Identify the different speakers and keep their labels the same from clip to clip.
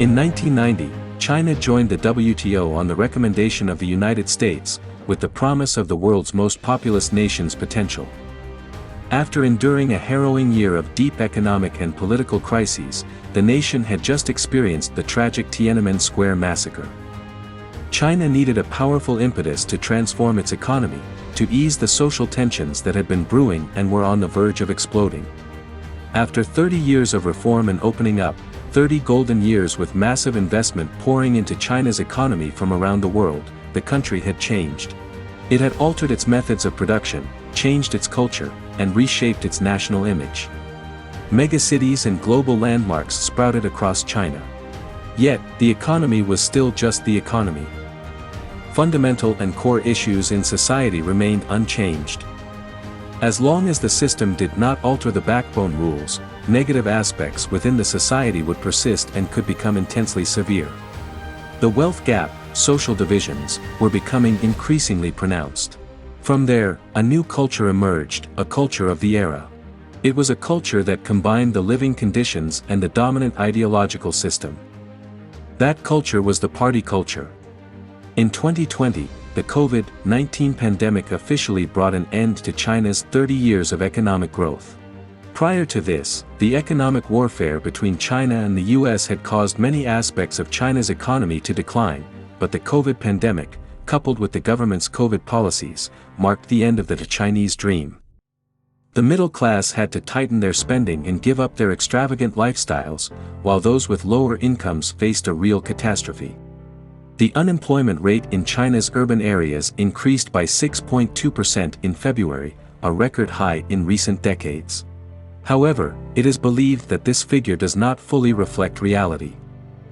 Speaker 1: In 1990, China joined the WTO on the recommendation of the United States, with the promise of the world's most populous nation's potential. After enduring a harrowing year of deep economic and political crises, the nation had just experienced the tragic Tiananmen Square massacre. China needed a powerful impetus to transform its economy, to ease the social tensions that had been brewing and were on the verge of exploding. After 30 years of reform and opening up, 30 golden years with massive investment pouring into China's economy from around the world, the country had changed. It had altered its methods of production, changed its culture, and reshaped its national image. Megacities and global landmarks sprouted across China. Yet, the economy was still just the economy. Fundamental and core issues in society remained unchanged. As long as the system did not alter the backbone rules, negative aspects within the society would persist and could become intensely severe. The wealth gap, social divisions, were becoming increasingly pronounced. From there, a new culture emerged, a culture of the era. It was a culture that combined the living conditions and the dominant ideological system. That culture was the party culture. In 2020, the COVID-19 pandemic officially brought an end to China's 30 years of economic growth. Prior to this, the economic warfare between China and the US had caused many aspects of China's economy to decline, but the COVID pandemic, coupled with the government's COVID policies, marked the end of the Chinese dream. The middle class had to tighten their spending and give up their extravagant lifestyles, while those with lower incomes faced a real catastrophe. The unemployment rate in China's urban areas increased by 6.2% in February, a record high in recent decades. However, it is believed that this figure does not fully reflect reality.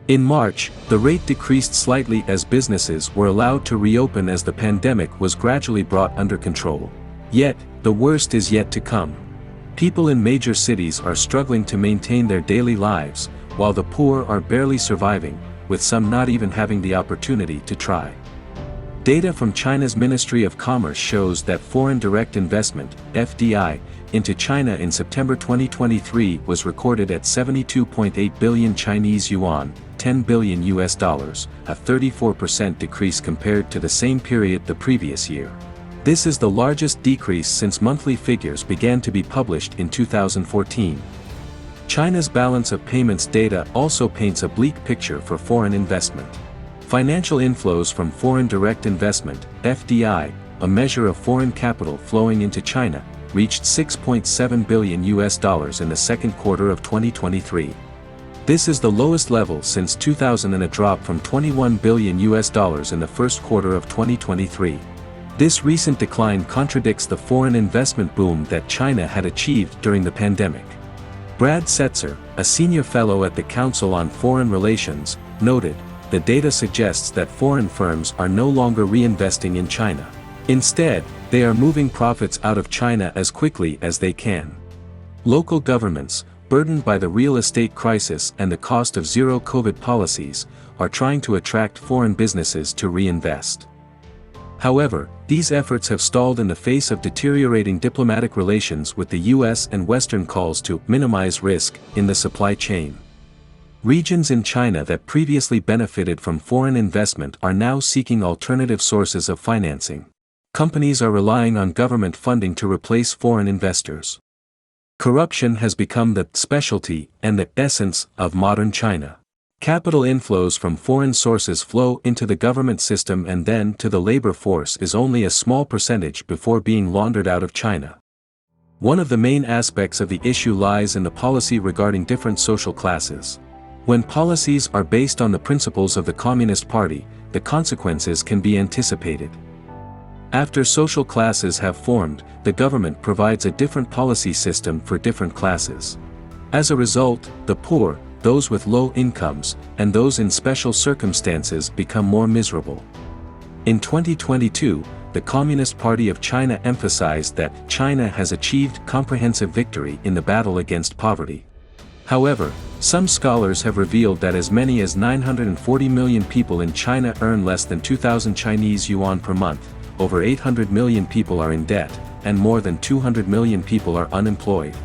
Speaker 1: In March, the rate decreased slightly as businesses were allowed to reopen as the pandemic was gradually brought under control. Yet, the worst is yet to come. People in major cities are struggling to maintain their daily lives, while the poor are barely surviving, with some not even having the opportunity to try. Data from China's Ministry of Commerce shows that foreign direct investment, FDI, into China in September 2023 was recorded at 72.8 billion Chinese yuan, $10 billion, a 34% decrease compared to the same period the previous year. This is the largest decrease since monthly figures began to be published in 2014. China's balance of payments data also paints a bleak picture for foreign investment. Financial inflows from foreign direct investment, FDI, a measure of foreign capital flowing into China, reached $6.7 billion in the second quarter of 2023. This is the lowest level since 2000 and a drop from $21 billion in the first quarter of 2023. This recent decline contradicts the foreign investment boom that China had achieved during the pandemic. Brad Setzer, a senior fellow at the Council on Foreign Relations, noted, "The data suggests that foreign firms are no longer reinvesting in China. Instead, they are moving profits out of China as quickly as they can." Local governments, burdened by the real estate crisis and the cost of zero-COVID policies, are trying to attract foreign businesses to reinvest. However, these efforts have stalled in the face of deteriorating diplomatic relations with the US and Western calls to minimize risk in the supply chain. Regions in China that previously benefited from foreign investment are now seeking alternative sources of financing. Companies are relying on government funding to replace foreign investors. Corruption has become the specialty and the essence of modern China. Capital inflows from foreign sources flow into the government system and then to the labor force is only a small percentage before being laundered out of China. One of the main aspects of the issue lies in the policy regarding different social classes. When policies are based on the principles of the Communist Party, the consequences can be anticipated. After social classes have formed, the government provides a different policy system for different classes. As a result, the poor, those with low incomes, and those in special circumstances become more miserable. In 2022, the Communist Party of China emphasized that China has achieved comprehensive victory in the battle against poverty. However, some scholars have revealed that as many as 940 million people in China earn less than 2,000 Chinese yuan per month, over 800 million people are in debt, and more than 200 million people are unemployed.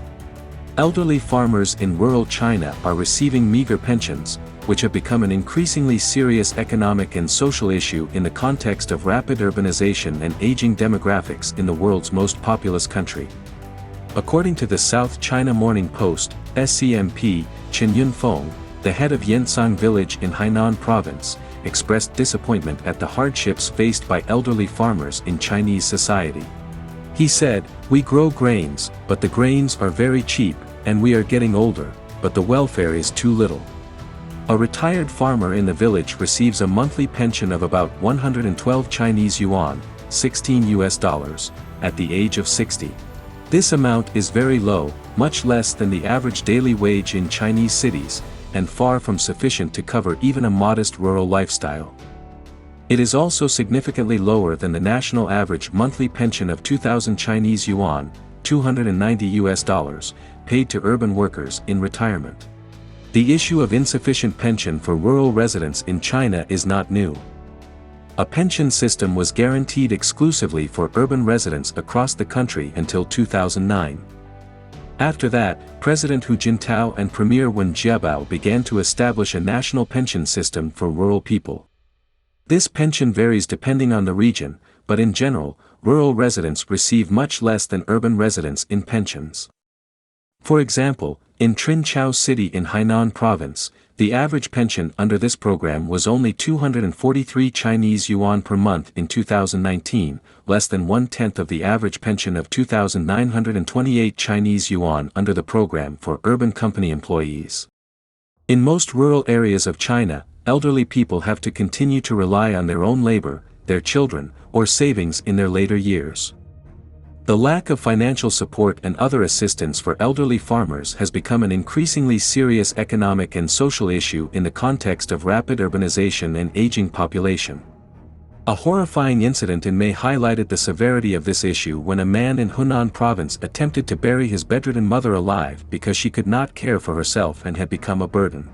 Speaker 1: Elderly farmers in rural China are receiving meager pensions, which have become an increasingly serious economic and social issue in the context of rapid urbanization and aging demographics in the world's most populous country. According to the South China Morning Post, SCMP, Chen Yunfeng, the head of Yensang village in Hainan province, expressed disappointment at the hardships faced by elderly farmers in Chinese society. He said, "We grow grains, but the grains are very cheap, and we are getting older, but the welfare is too little." A retired farmer in the village receives a monthly pension of about 112 Chinese yuan, $16, at the age of 60. This amount is very low, much less than the average daily wage in Chinese cities, and far from sufficient to cover even a modest rural lifestyle. It is also significantly lower than the national average monthly pension of 2,000 Chinese yuan, $290, paid to urban workers in retirement. The issue of insufficient pension for rural residents in China is not new. A pension system was guaranteed exclusively for urban residents across the country until 2009. After that, President Hu Jintao and Premier Wen Jiabao began to establish a national pension system for rural people. This pension varies depending on the region, but in general, rural residents receive much less than urban residents in pensions. For example, in Trinchao City in Hainan Province, the average pension under this program was only 243 Chinese yuan per month in 2019, less than one-tenth of the average pension of 2,928 Chinese yuan under the program for urban company employees. In most rural areas of China, elderly people have to continue to rely on their own labor, their children, or savings in their later years. The lack of financial support and other assistance for elderly farmers has become an increasingly serious economic and social issue in the context of rapid urbanization and aging population. A horrifying incident in May highlighted the severity of this issue when a man in Hunan province attempted to bury his bedridden mother alive because she could not care for herself and had become a burden.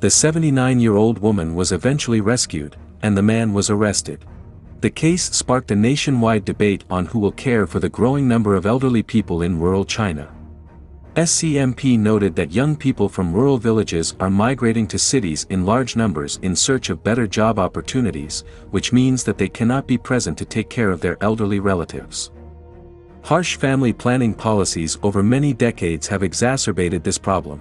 Speaker 1: The 79-year-old woman was eventually rescued, and the man was arrested. The case sparked a nationwide debate on who will care for the growing number of elderly people in rural China. SCMP noted that young people from rural villages are migrating to cities in large numbers in search of better job opportunities, which means that they cannot be present to take care of their elderly relatives. Harsh family planning policies over many decades have exacerbated this problem.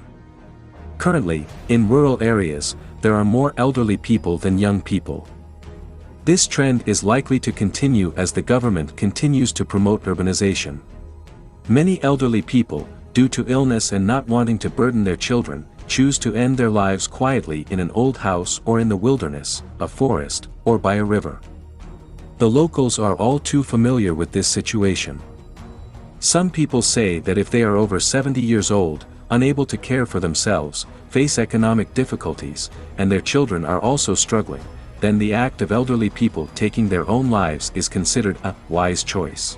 Speaker 1: Currently, in rural areas, there are more elderly people than young people. This trend is likely to continue as the government continues to promote urbanization. Many elderly people, due to illness and not wanting to burden their children, choose to end their lives quietly in an old house or in the wilderness, a forest, or by a river. The locals are all too familiar with this situation. Some people say that if they are over 70 years old, unable to care for themselves, face economic difficulties, and their children are also struggling, then the act of elderly people taking their own lives is considered a wise choice.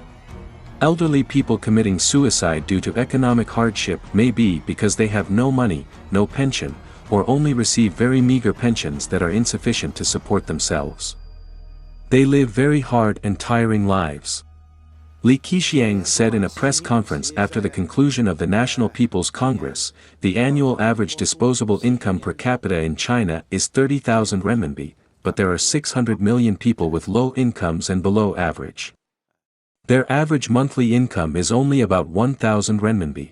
Speaker 1: Elderly people committing suicide due to economic hardship may be because they have no money, no pension, or only receive very meager pensions that are insufficient to support themselves. They live very hard and tiring lives. Li Keqiang said in a press conference after the conclusion of the National People's Congress, the annual average disposable income per capita in China is 30,000 renminbi, but there are 600 million people with low incomes and below average. Their average monthly income is only about 1,000 renminbi.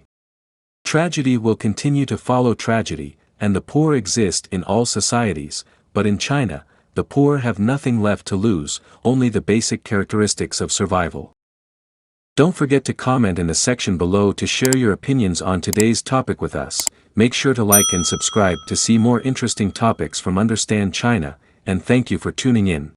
Speaker 1: Tragedy will continue to follow tragedy, and the poor exist in all societies, but in China, the poor have nothing left to lose, only the basic characteristics of survival. Don't forget to comment in the section below to share your opinions on today's topic with us. Make sure to like and subscribe to see more interesting topics from Understand China, and thank you for tuning in.